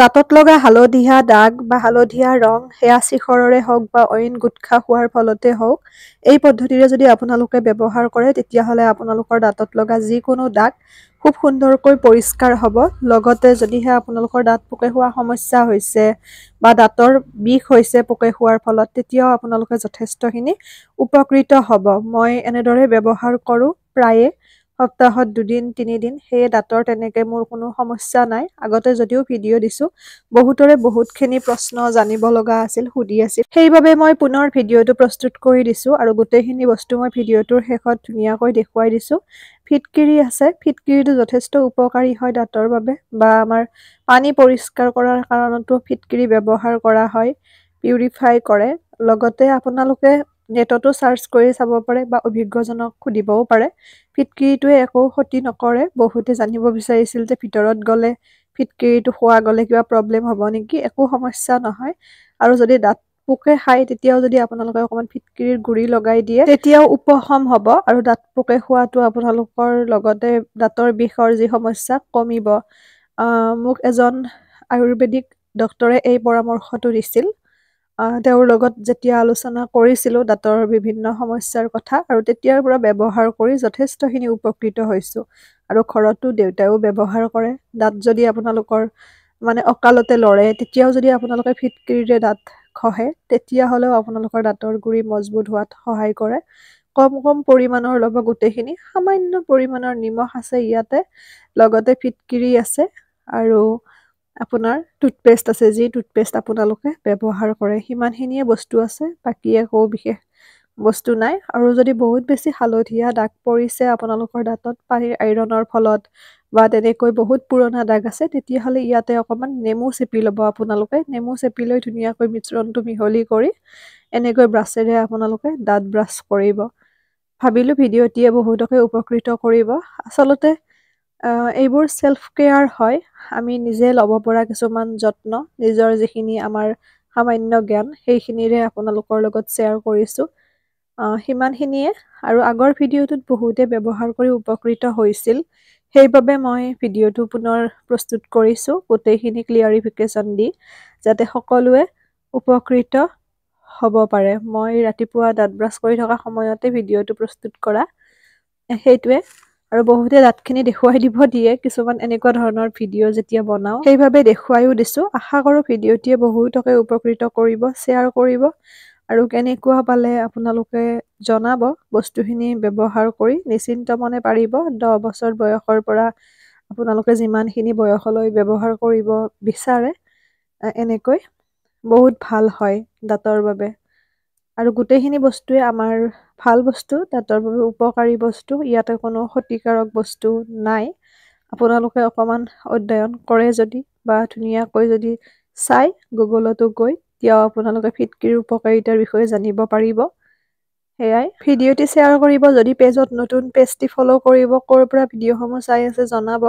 দাঁতত লগা হালধীয়া দাগ বা হালধীয়া ৰং সেয়া চিখৰৰে হওক বা অইন গুটখা খোৱাৰ ফলতে হওক, এই পদ্ধতিৰে যদি আপোনালোকে ব্যৱহাৰ কৰে তেতিয়াহ'লে আপোনালোকৰ দাঁতত লগা যিকোনো দাগ খুব সুন্দৰকৈ পৰিষ্কাৰ হ'ব। লগতে যদিহে আপোনালোকৰ দাঁত পোকে খোৱা সমস্যা হৈছে বা দাঁতৰ বিষ হৈছে পোকে খোৱাৰ ফলত, তেতিয়াও আপোনালোকে যথেষ্টখিনি উপকৃত হ'ব। মই এনেদৰে ব্যৱহাৰ কৰোঁ প্ৰায়ে সপ্তাহত 2 দিন 3 দিন, সেয়ে দাঁতৰ তেনেকে মোৰ কোনো সমস্যা নাই। আগতে যদিও ভিডিঅ' দিছোঁ, বহুতৰে বহুতখিনি প্ৰশ্ন জানিব লগা আছিল, সুধি আছিল, সেইবাবে মই পুনৰ ভিডিঅ'টো প্ৰস্তুত কৰি দিছোঁ আৰু গোটেইখিনি বস্তু মই ভিডিঅ'টোৰ শেষত ধুনীয়াকৈ দেখুৱাই দিছোঁ। ফিটকিৰি আছে, ফিটকিৰিটো যথেষ্ট উপকাৰী হয় দাঁতৰ বাবে, বা আমাৰ পানী পৰিষ্কাৰ কৰাৰ কাৰণতো ফিটকিৰি ব্যৱহাৰ কৰা হয়, পিউৰিফাই কৰে। লগতে আপোনালোকে নেটতো চাৰ্চ কৰি চাব পাৰে বা অভিজ্ঞজনক সুধিবও পাৰে। ফিটকিৰিটোৱে একো ক্ষতি নকৰে। বহুতে জানিব বিচাৰিছিল যে ভিতৰত গ'লে ফিটকিৰিটো খোৱা গ'লে কিবা প্ৰব্লেম হ'ব নেকি? একো সমস্যা নহয়। আৰু যদি দাঁত পোকে খায় তেতিয়াও যদি আপোনালোকে অকণমান ফিটকিৰিৰ গুৰি লগাই দিয়ে তেতিয়াও উপশম হ'ব আৰু দাঁত পোকে খোৱাটো আপোনালোকৰ লগতে দাঁতৰ বিষৰ যি সমস্যা কমিব। মোক এজন আয়ুৰ্বেদিক ডক্তৰে এই পৰামৰ্শটো দিছিল। তেওঁৰ লগত যেতিয়া আলোচনা কৰিছিলোঁ দাঁতৰ বিভিন্ন সমস্যাৰ কথা, আৰু তেতিয়াৰ পৰা ব্যৱহাৰ কৰি যথেষ্টখিনি উপকৃত হৈছোঁ। আৰু ঘৰতো দেউতাইও ব্যৱহাৰ কৰে। দাঁত যদি আপোনালোকৰ অকালতে লৰে, তেতিয়াও যদি আপোনালোকে ফিটকিৰিৰে দাঁত ঘঁহে, তেতিয়াহ'লেও আপোনালোকৰ দাঁতৰ গুৰি মজবুত হোৱাত সহায় কৰে। কম কম পৰিমাণৰ ল'ব গোটেইখিনি, সামান্য পৰিমাণৰ নিমখ আছে ইয়াতে, লগতে ফিটকিৰি আছে আৰু আপোনাৰ টুথপেষ্ট আছে। যি টুথপেষ্ট আপোনালোকে ব্যৱহাৰ কৰে সিমানখিনিয়ে বস্তু আছে, বাকী একো বিশেষ বস্তু নাই। আৰু যদি বহুত বেছি হালধীয়া দাগ পৰিছে আপোনালোকৰ দাঁতত পানীৰ আইৰণৰ ফলত, বা তেনেকৈ বহুত পুৰণা দাগ আছে, তেতিয়াহ'লে ইয়াতে অকণমান নেমু চেপি ল'ব আপোনালোকে। নেমু চেপি লৈ ধুনীয়াকৈ মিশ্ৰণটো মিহলি কৰি এনেকৈ ব্ৰাছেৰে আপোনালোকে দাঁত ব্ৰাছ কৰিব। ভাবিলোঁ ভিডিঅ'টিয়ে বহুতকে উপকৃত কৰিব। আচলতে এইবোৰ ছেল্ফ কেয়াৰ হয়, আমি নিজে ল'ব পৰা কিছুমান যত্ন, নিজৰ যিখিনি আমাৰ সামান্য জ্ঞান সেইখিনিৰে আপোনালোকৰ লগত শ্বেয়াৰ কৰিছোঁ। সিমানখিনিয়ে। আৰু আগৰ ভিডিঅ'টোত বহুতে ব্যৱহাৰ কৰি উপকৃত হৈছিল, সেইবাবে মই ভিডিঅ'টো পুনৰ প্ৰস্তুত কৰিছোঁ গোটেইখিনি ক্লিয়াৰিফিকেশ্যন দি, যাতে সকলোৱে উপকৃত হ'ব পাৰে। মই ৰাতিপুৱা দাঁত ব্ৰাছ কৰি থকা সময়তে ভিডিঅ'টো প্ৰস্তুত কৰা, সেইটোৱে। আৰু বহুতে দাঁতখিনি দেখুৱাই দিব দিয়ে কিছুমান এনেকুৱা ধৰণৰ ভিডিঅ' যেতিয়া বনাওঁ, সেইবাবে দেখুৱাইও দিছোঁ। আশা কৰোঁ ভিডিঅ'টিয়ে বহুতকে উপকৃত কৰিব, শ্বেয়াৰ কৰিব। আৰু কেনেকুৱা পালে আপোনালোকে জনাব। বস্তুখিনি ব্যৱহাৰ কৰি নিশ্চিন্ত মনে পাৰিব। 10 বছৰ বয়সৰ পৰা আপোনালোকে যিমানখিনি বয়সলৈ ব্যৱহাৰ কৰিব বিচাৰে, এনেকৈ বহুত ভাল হয় দাঁতৰ বাবে। আৰু গোটেইখিনি বস্তুৱে আমাৰ ভাল বস্তু, দাঁতৰ বাবে উপকাৰী বস্তু, ইয়াতে কোনো ক্ষতিকাৰক বস্তু নাই। আপোনালোকে অকণমান অধ্যয়ন কৰে যদি, বা ধুনীয়াকৈ যদি চাই গুগলতো গৈ, তেতিয়াও আপোনালোকে ফিটকিৰিৰ উপকাৰিতাৰ বিষয়ে জানিব পাৰিব। সেয়াই। ভিডিঅ'টি শ্বেয়াৰ কৰিব। যদি পেজত নতুন, পেজটি ফ'ল' কৰিব। ক'ৰ পৰা ভিডিঅ'সমূহ চাই আছে জনাব।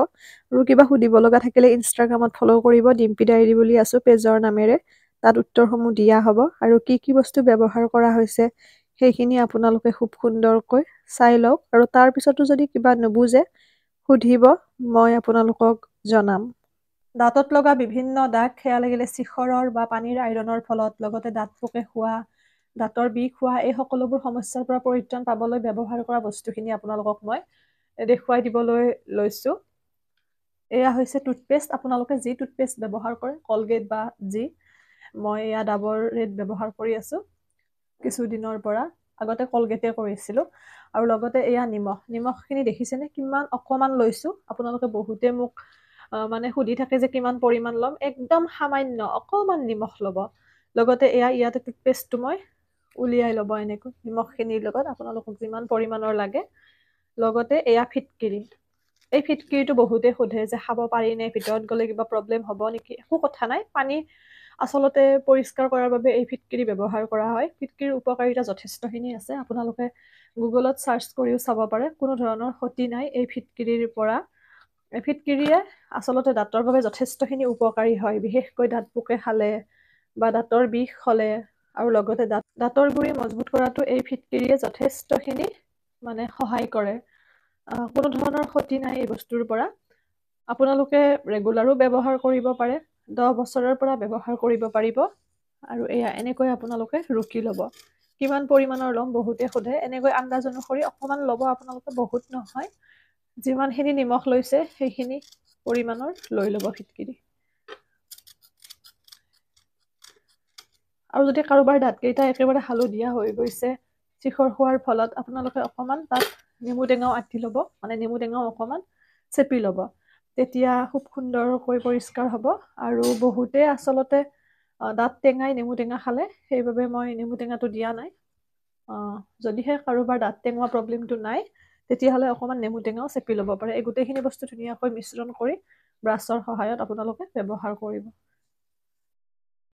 আৰু কিবা সুধিব লগা থাকিলে ইনষ্টাগ্ৰামত ফ'ল' কৰিব, ডিম্পি ডায়েৰী বুলি আছোঁ পেজৰ নামেৰে। তাত উত্তৰসমূহ দিয়া হ'ব। আৰু কি কি বস্তু ব্যৱহাৰ কৰা হৈছে সেইখিনি আপোনালোকে খুব সুন্দৰকৈ চাই লওক। আৰু তাৰ পিছতো যদি কিবা নুবুজে সুধিব, মই আপোনালোকক জনাম। দাঁতত লগা বিভিন্ন দাগ সেয়া লাগিলে চিখৰৰ বা পানীৰ আইৰণৰ ফলত, লগতে দাঁত পোকে খোৱা, দাঁতৰ বিষ হোৱা, এই সকলোবোৰ সমস্যাৰ পৰা পৰিত্ৰাণ পাবলৈ ব্যৱহাৰ কৰা বস্তুখিনি আপোনালোকক মই দেখুৱাই দিবলৈ লৈছোঁ। এয়া হৈছে টুথপেষ্ট। আপোনালোকে যি টুথপেষ্ট ব্যৱহাৰ কৰে, কলগেট বা যি, মই এয়া ডাবৰ ৰেড ব্যৱহাৰ কৰি আছোঁ কিছুদিনৰ পৰা। আগতে কলগেটে কৰিছিলোঁ। আৰু লগতে এয়া নিমখখিনি দেখিছেনে কিমান অকণমান লৈছোঁ। আপোনালোকে বহুতে মোক সুধি থাকে যে কিমান পৰিমাণ ল'ম। একদম সামান্য অকণমান নিমখ ল'ব। লগতে ইয়াতে টুথপেষ্টটো মই উলিয়াই ল'ব এনেকৈ নিমখখিনিৰ লগত, আপোনালোকক যিমান পৰিমাণৰ লাগে। লগতে এয়া ফিটকিৰি। এই ফিটকিৰিটো বহুতে সোধে যে খাব পাৰিনে, ভিতৰত গ'লে কিবা প্ৰব্লেম হ'ব নেকি? একো কথা নাই। পানী আচলতে পৰিষ্কাৰ কৰাৰ বাবে এই ফিটকিৰি ব্যৱহাৰ কৰা হয়। ফিটকিৰিৰ উপকাৰিতা যথেষ্টখিনি আছে। আপোনালোকে গুগলত চাৰ্চ কৰিও চাব পাৰে। কোনো ধৰণৰ ক্ষতি নাই এই ফিটকিৰিৰ পৰা। এই ফিটকিৰিয়ে আচলতে দাঁতৰ বাবে যথেষ্টখিনি উপকাৰী হয়, বিশেষকৈ দাঁত পোকে খালে বা দাঁতৰ বিষ হ'লে, আৰু লগতে দাঁতৰ গুৰি মজবুত কৰাটো এই ফিটকিৰিয়ে যথেষ্টখিনি সহায় কৰে। কোনো ধৰণৰ ক্ষতি নাই এই বস্তুৰ পৰা। আপোনালোকে ৰেগুলাৰো ব্যৱহাৰ কৰিব পাৰে। 10 বছৰৰ পৰা ব্যৱহাৰ কৰিব পাৰিব। আৰু এয়া এনেকৈ আপোনালোকে ৰুকি ল'ব। কিমান পৰিমাণৰ ল'ম বহুতে সোধে, এনেকৈ আন্দাজ অনুসৰি অকণমান ল'ব আপোনালোকে, বহুত নহয়। যিমানখিনি নিমখ লৈছে সেইখিনি পৰিমাণৰ লৈ ল'ব ফিটকিৰি। আৰু যদি কাৰোবাৰ দাঁতকেইটা একেবাৰে হালধীয়া হৈ গৈছে চিখৰ খোৱাৰ ফলত, আপোনালোকে অকণমান তাত নেমু টেঙাও আঁকি ল'ব, মানে নেমু টেঙাও অকণমান চেপি ল'ব। তেতিয়া খুব সুন্দৰকৈ পৰিষ্কাৰ হ'ব। আৰু বহুতে আচলতে দাঁত টেঙাই নেমু টেঙা খালে, সেইবাবে মই নেমু টেঙাটো দিয়া নাই। যদিহে কাৰোবাৰ দাঁত টেঙোৱা প্ৰব্লেমটো নাই, তেতিয়াহ'লে অকণমান নেমু টেঙাও চেপি ল'ব পাৰে। এই গোটেইখিনি বস্তু ধুনীয়াকৈ মিশ্ৰণ কৰি ব্ৰাছৰ সহায়ত আপোনালোকে ব্যৱহাৰ কৰিব।